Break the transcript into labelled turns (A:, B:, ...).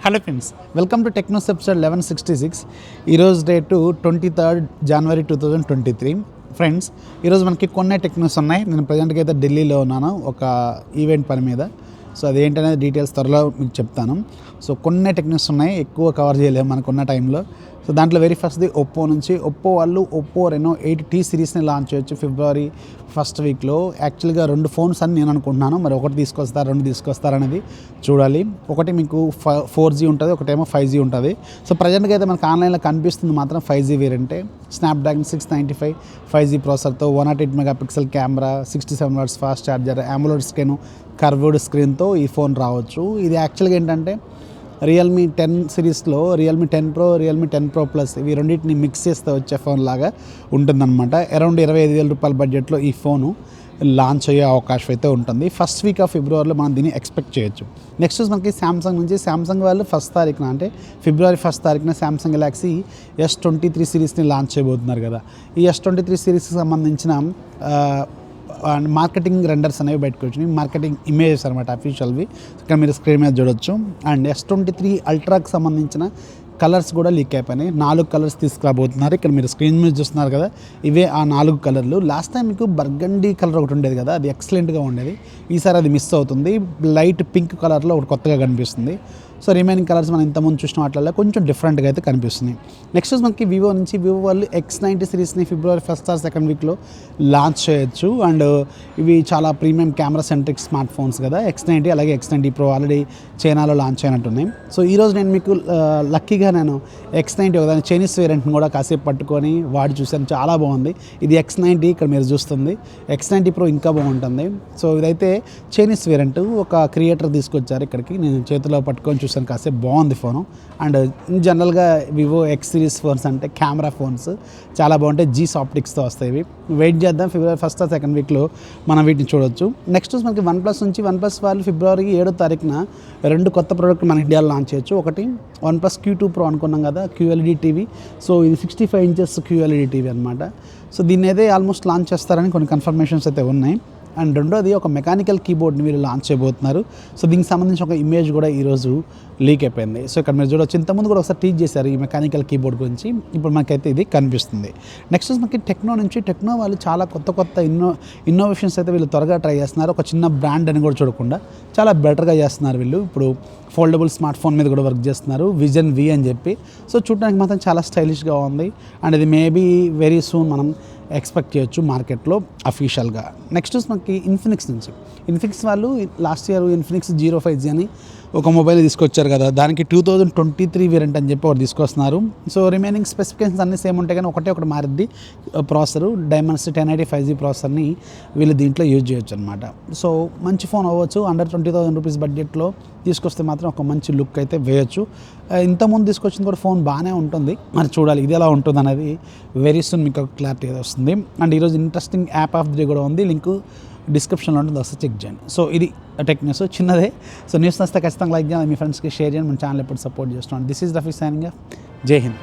A: Hello friends, welcome to Technos episode 1166. ఈరోజు date 23 జనవరి 2023. Friends, ఈరోజు మనకి కొన్ని టెక్నోస్ ఉన్నాయి. నేను ప్రజెంట్గా అయితే ఢిల్లీలో ఉన్నాను ఒక ఈవెంట్ పని మీద. సో అదేంటనేది డీటెయిల్స్ త్వరలో మీకు చెప్తాను. సో కొన్ని టెక్నిక్స్ ఉన్నాయి, ఎక్కువ కవర్ చేయలేము మనకున్న టైంలో. సో దాంట్లో వెరీ ఫస్ట్ది ఒప్పో నుంచి. ఒప్పో వాళ్ళు ఒప్పో రెనో 8T సిరీస్ని లాంచ్ చేయొచ్చు ఫిబ్రవరి ఫస్ట్ వీక్లో. యాక్చువల్గా 2 ఫోన్స్ అని నేను అనుకుంటున్నాను. మరి ఒకటి తీసుకొస్తారు, 2 తీసుకొస్తారు అనేది చూడాలి. ఒకటి మీకు 4G ఉంటుంది, ఒకటేమో 5G ఉంటుంది. సో ప్రజెంట్గా అయితే మనకు ఆన్లైన్లో కనిపిస్తుంది మాత్రం 5G వేరియంటే. స్నాప్డ్రాగన్ 695 5G ప్రాసెసర్తో 108 megapixel camera, 67 watts fast charger, AMOLED screen, curved స్క్రీన్తో ఈ ఫోన్ రావచ్చు. ఇది యాక్చువల్గా ఏంటంటే రియల్మీ 10 సిరీస్లో Realme 10 Pro, Realme 10 Pro Plus ఇవి రెండింటిని మిక్స్ చేస్తే వచ్చే ఫోన్ లాగా ఉంటుందన్నమాట. అరౌండ్ 25,000 రూపాయల బడ్జెట్లో ఈ ఫోను లాంచ్ అయ్యే అవకాశం అయితే ఉంటుంది. ఫస్ట్ వీక్ ఆఫ్ ఫిబ్రవరిలో మనం దీన్ని ఎక్స్పెక్ట్ చేయొచ్చు. నెక్స్ట్ మనకి శాంసంగ్ నుంచి. శాంసంగ్ వాళ్ళు 1st తారీఖున అంటే ఫిబ్రవరి 1st తారీఖున శాంసంగ్ గెలాక్సీ S23 సిరీస్ని లాంచ్ చేయబోతున్నారు కదా. ఈ S23 సిరీస్కి సంబంధించిన మార్కెటింగ్ రెండర్స్ అనేవి బయటకు వచ్చినాయి. మార్కెటింగ్ ఇమేజెస్ అనమాట, అఫీషియల్వి. ఇక్కడ మీరు స్క్రీన్ మీద చూడొచ్చు. అండ్ S23 అల్ట్రాకి సంబంధించిన కలర్స్ కూడా లీక్ అయిపోయినాయి. 4 కలర్స్ తీసుకురాబోతున్నారు. ఇక్కడ మీరు స్క్రీన్ మీద చూస్తున్నారు కదా, ఇవే ఆ 4 కలర్లు. లాస్ట్ టైం మీకు బర్గండీ కలర్ ఒకటి ఉండేది కదా, అది ఎక్సలెంట్గా ఉండేది. ఈసారి అది మిస్ అవుతుంది. లైట్ పింక్ కలర్లో ఒకటి కొత్తగా కనిపిస్తుంది. సో రిమైనింగ్ కలర్స్ మనం ఇంతకుముందు చూసిన వాటిల్లో కొంచెం డిఫరెంట్గా అయితే కనిపిస్తున్నాయి. నెక్స్ట్ మనకి వివో నుంచి. వివో వాళ్ళు X90 సిరీస్ని February 1st or 2nd వీక్లో లాంచ్ చేయొచ్చు. అండ్ ఇవి చాలా premium camera centric smart phones కదా, X90 అలాగే X90 Pro ఆల్రెడీ చైనాలో లాంచ్ అయినట్టున్నాయి. సో ఈరోజు నేను మీకు లక్కీగా నేను X90 ఒకదాని చైనీస్ వేరియంట్ని కూడా కాసేపు పట్టుకొని వాడి చూసాను, చాలా బాగుంది. ఇది X90, ఇక్కడ మీరు చూస్తుంది. X90 Pro ఇంకా బాగుంటుంది. సో ఇదైతే చైనీస్ వేరియంట్, ఒక క్రియేటర్ తీసుకొచ్చారు ఇక్కడికి. నేను చేతిలో పట్టుకొని చూసాను కాసేపు, బాగుంది ఫోను. అండ్ జనరల్గా వివో X సిరీస్ ఫోన్స్ అంటే కెమెరా ఫోన్స్ చాలా బాగుంటాయి. G ఆప్టిక్స్తో వస్తాయి ఇవి. వెయిట్ చేద్దాం, ఫిబ్రవరి 1st or 2nd వీక్లో మనం వీటిని చూడొచ్చు. నెక్స్ట్ మనకి OnePlus నుంచి. OnePlus వాళ్ళు ఫిబ్రవరి 7వ తారీఖున 2 కొత్త ప్రోడక్ట్ మన ఇండియాలో లాంచ్ చేయొచ్చు. ఒకటి OnePlus Q2 Pro అనుకున్నాం కదా, QLED టీవీ. సో ఇది 65 ఇంచెస్ QLED టీవీ అనమాట. సో దీన్ని అయితే ఆల్మోస్ట్ లాంచ్ చేస్తారని కొన్ని కన్ఫర్మేషన్స్ అయితే ఉన్నాయి. అండ్ రెండోది ఒక మెకానికల్ కీబోర్డ్ని వీళ్ళు లాంచ్ చేయబోతున్నారు. సో దీనికి సంబంధించి ఒక ఇమేజ్ కూడా ఈరోజు లీక్ అయిపోయింది. సో ఇక్కడ మీరు చూడవచ్చు, ఇంతకుముందు కూడా ఒకసారి టీచ్ చేశారు ఈ మెకానికల్ కీబోర్డ్ గురించి. ఇప్పుడు మనకైతే ఇది కనిపిస్తుంది. నెక్స్ట్ మనకి టెక్నో నుంచి. టెక్నో వాళ్ళు చాలా కొత్త ఇన్నోవేషన్స్ అయితే వీళ్ళు త్వరగా ట్రై చేస్తున్నారు. ఒక చిన్న బ్రాండ్ అని కూడా చూడకుండా చాలా బెటర్గా చేస్తున్నారు వీళ్ళు. ఇప్పుడు ఫోల్డబుల్ స్మార్ట్ ఫోన్ మీద కూడా వర్క్ చేస్తున్నారు, విజన్ V అని చెప్పి. సో చూడడానికి మాత్రం చాలా స్టైలిష్గా ఉంది. అండ్ ఇది మేబీ వెరీ సూన్ మనం ఎక్స్పెక్ట్ చేయొచ్చు మార్కెట్లో అఫీషియల్గా. నెక్స్ట్ మనకి ఇన్ఫినిక్స్ నుంచి. ఇన్ఫినిక్స్ వాళ్ళు లాస్ట్ ఇయర్ ఇన్ఫినిక్స్ 05G అని ఒక మొబైల్ తీసుకొచ్చారు కదా, దానికి 2023 వేరియంట్ అని చెప్పి ఒకటి తీసుకొస్తున్నారు. సో రిమైనింగ్ స్పెసిఫికేషన్స్ అన్నీ సేమ్ ఉంటాయి, కానీ ఒకటి మారిద్ది. ప్రాసెసర్ డైమెన్సిటీ 1080 5G ప్రాసెసర్ని వీళ్ళు దీంట్లో యూజ్ చేయొచ్చు అనమాట. సో మంచి ఫోన్ అవ్వచ్చు. అండర్ 20,000 రూపీస్ బడ్జెట్లో తీసుకొస్తే మాత్రం ఒక మంచి లుక్ అయితే వేయచ్చు. ఇంతకుముందు తీసుకొచ్చింది కూడా ఫోన్ బాగానే ఉంటుంది. మరి చూడాలి ఇది ఎలా ఉంటుంది అనేది వెరీ సూన్ మీకు క్లారిటీ వస్తుంది. అండ్ ఈరోజు interesting app off the day కూడా ఉంది, లింక్ డిస్క్రిప్షన్లో ఉంటుంది, ఒకసారి చెక్ చేయండి. సో ఇది టెక్ న్యూస్ చిన్నదే. సో న్యూస్ నచ్చితే ఖచ్చితంగా లైక్ చేయండి, మీ ఫ్రెండ్స్కి షేర్ చేయండి. మన ఛానల్ ఎప్పుడు సపోర్ట్ చేస్తున్నాను. This is Rafi signing off. జై హింద్.